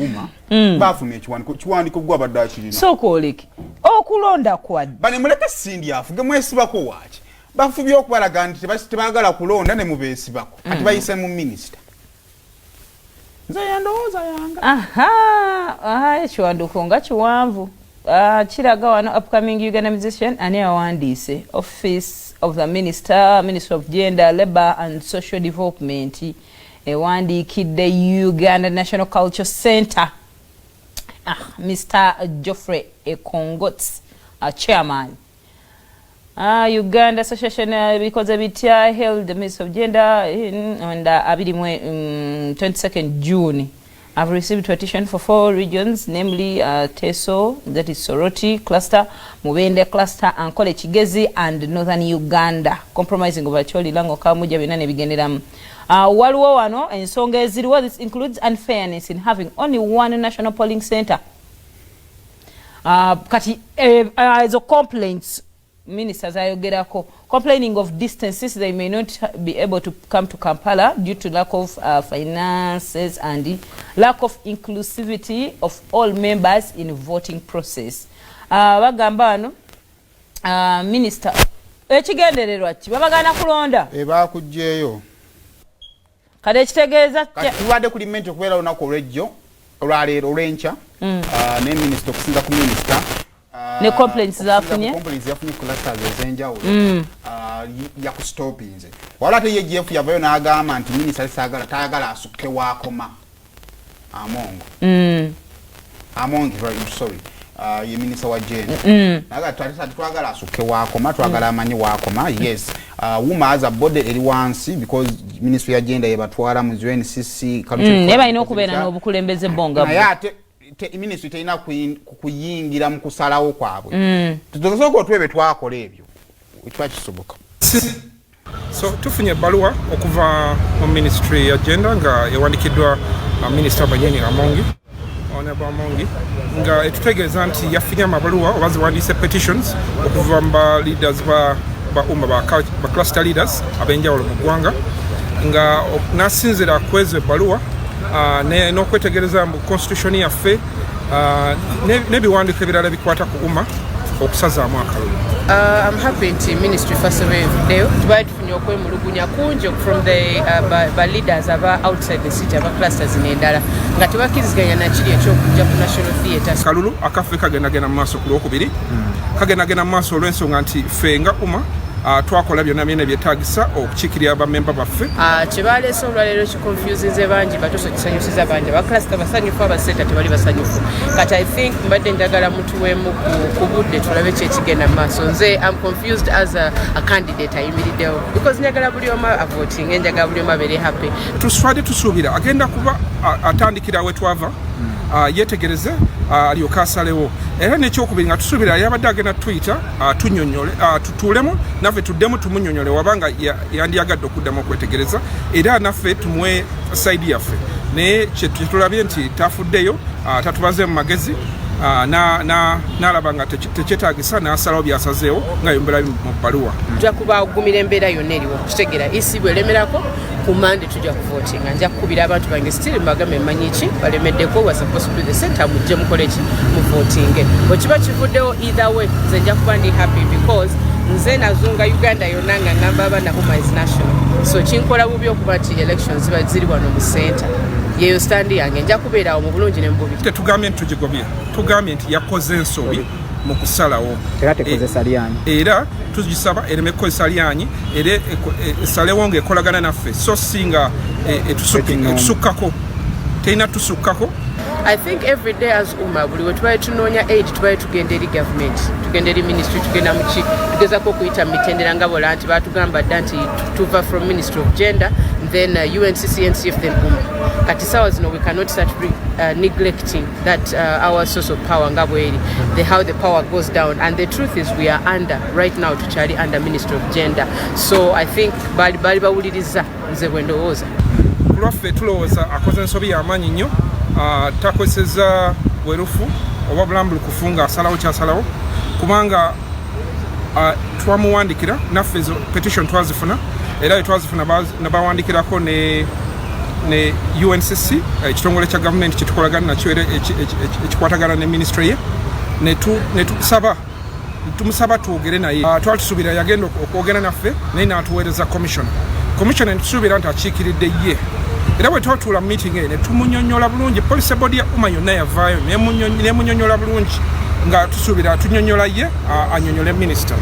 uma bafumye kiwandiko gwa badda kirina so koliki okulonda kwad bane muleke sindi afuge mwesibako wachi bafubye okubalaga nti tebagala kulonda ne mubesibako ati bayise mu minister nzayandowooza yanga ekiwanduko nga kiwanvu kiraga wano upcoming Uganda musician ani awandiise office of the minister of gender labour and social development ewandiikidde Uganda National Culture Center Mr. Geoffrey Ekongots chairman Uganda Association because of it held the Minister of Gender on the 22nd June. I've received petition for 4 regions, namely Teso, that is Soroti cluster, Mubende cluster, and Kole Chigezi, and Northern Uganda, compromising over Choli Lango Kamuja Binane Bigenedam. Waliwo wano ensonga eziriwo. This includes unfairness in having only one national polling center. Kati ezo complaints ministers ayogerako complaining of distances. They may not be able to come to Kampala due to lack of finances and the lack of inclusivity of all members in voting process. Bagamba ano minister ekigendererwa ki babagana kulonda bakujjeeyo kale ekitegeeza tuwadde ku limenti okubeera olunaku olwejjo olwaleero olwenca ne minister okusinza ku minister ne complaints zafunye clusters ezenjawulo ya kustopinze wala ate ye GF yavayo n'agamba nti minister tayagala asukke wakoma amongi sorry ye minister wa gender naga twagala asukke wakoma twagala amanyi wakoma yes woman as a body eri wansi because ministry ya gender yebatwala mu UNCC neba ino okubeera n'obukulembeze bonga ministry teina kuyingira mu kusalawo kwabwe tuzosoka otwebe twakola ebyo ekwakisoboka so tufunye baluwa okuva mu ministry ya gender nga ewandikiddwa minister Banyeni Amongi Honorable Amongi nga etutegeeza nti yafunye amabaluwa oba ziwandiise petitions okuva mu leaders ba cluster leaders abenjawulo mu ggwanga nga nasinzira kwezo baluwa n'okwetegereza mu constitution yaffe n'ebiwandiiko ebirala bikwata ku umma okusazaamu akalulu. I'm happy nti ministry first of all leo tubaye tufunye okwemulugunya kungi from the leaders aba outside the city aba clusters n'endala nga tebakkiriziganya nakiri ekyokujja ku national theatre. Kalulu akaffe kagendagenda mu maaso ku lwokubiri kagendagenda mu maaso olw'ensonga nti ffe nga umma twakola byonna byetaagisa okukiikirira abamemba baffe. Kyebaleese olwaleero kikonfusize bangi batoso kisanyusiza bangi abaklasita basanyufu abasenta tebali basanyufu kati I think mbadde njagala mutuweemu ku budde tulabe kyekigenda mu maaso. Nze I'm confused as a candidate ayimiriddewo because njagala buli omu avoting njagala buli omu abeere happy. Tuswadde tusuubira agenda kuba atandikira we twava yetegereze alyoka asalewo era nekyokubiri nga tusuubira yabadde agenda Twitter tunyonyole tutuulemu naffe tuddemu tumunyonyole wabanga yandiyagadde okuddamu okwetegereza era naffe tumuwe side yaffe naye kyetulabye nti tafuddeyo tatubaze mu magezi n'alaba nga tekyetaagisa n'asalawo byasazeewo nga yombera mu bbaluwa. Tujja kubagumira embeera yonna eriwo kitegeera isi bwelemerako ku Monday tujja kuvotinga nja kukubira abantu bange still mbagame mmanyi ki balemeddeko was supposed to be the center mujje mukole ki mu voting bwekiba kivuddewo either way nze nja kuba ndi happy because nze nazunga Uganda yonna nga ngamba abaana Huma is national so kinkola bubi okuba nti elections ziba ziri wano mu center yeyo standi yange nja kubeerawo mu bulungi ne mu bubi. Tetugambye nti tugigobye tugambye nti yakoze ensobi mu kusalawo era tugisaba ereme kukozesa lyanyi era esalewo ng'ekolagana naffe so singa etusukkako terina tusukkako. I think every day as umma buli we tubaye tunoonya aid tubaye tugenda eri government tugenda eri ministry tugenda muki tugezako okuyita mitendera nga bola nti batugamba dda nti tuva from ministry of gender then UNCC NCF then kati sawa zino we cannot start neglecting that our source of power nga bweri how the power goes down and the truth is we are under right now tukyali under ministry of gender so I think bali bawuliriza nze bwe ndowooza kulwaffe tulowooza akoze ensobi y'amaanyi nnyo takozeseza werufu oba bulambulukufu nga asalawo kyasalawo kubanga twamuwandikira naffe ezo petition twazifuna era twazifuna nabawandikirako ne UNCC ekitongole kya government kitukolagana nakyo era ekikwatagana ne ministry ye ne tumusaba twogere naye twatusuubira yagenda okwogera naffe naye n'atuweereza commission netusuubira nti akiikiridde ye era bwe twatuula mu meeting eyo ne tumunyonyola bulungi police board ya UMA yonna yavaayo nemunyonyola bulungi nga tusuubira tunyonyola ye anyonyole minister.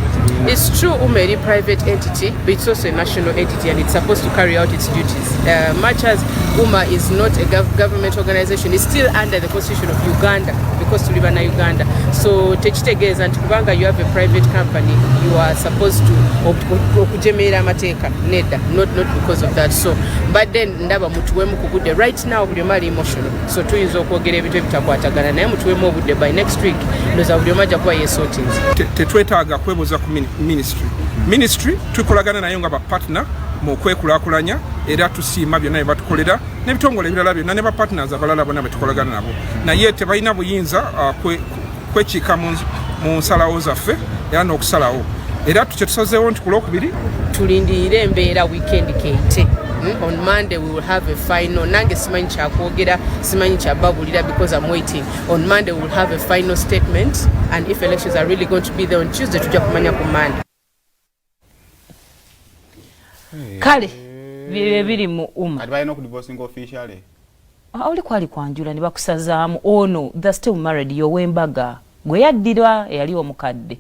It's true UMA is a private entity, but it's also a national entity and it's supposed to carry out its duties. Much as UMA is not a government organization, it's still under the constitution of Uganda because to live in Uganda. So techitegeza nti kubanga you have a private company, you are supposed to okujemera amateeka nedda, not because of that. So but then ndaba mutuwemu kugude right now buli mali emotional. So tuyinza okwogera ebintu ebitakwatagana naye mutuwemu obudde by next week ndoza buli omaja kuba yesotinze. Tetwetaaga kwebuuza ku ministry tukolagana nayo nga bapartner mu kwekulaakulanya era tusiima byonna bye batukolera n'ebitongole ebirala byonna ne bapartners abalala bonna betukolagana nabo naye tebalina buyinza kwekiika mu nsalawo zaffe era n'okusalawo era tukyetusazeewo nti ku Lwokubiri tulindirire embeera weekend keite. On Monday we will have a final. Nange simanyi kyakwogera, simanyi kyababulira because I'm waiting. On Monday we will have a final statement and if elections are really going to be there on Tuesday tujja kumanya ku Monday. Kale biri mu UMA. Adibali no kudivorcing officially. Oli kwali kwanjula ne bakusazaamu ono the still married Yowembaga gwe yaddirwa yali omukadde.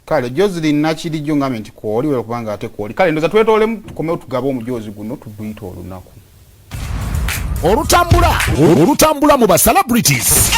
Kale Jocelyn Nakirijjo ngambe nti kwoli we kubanga ate kwoli kale ndoza twetole tukomeo tugaba omujozi guno tubuyita olunaku olutambula mu ba celebrities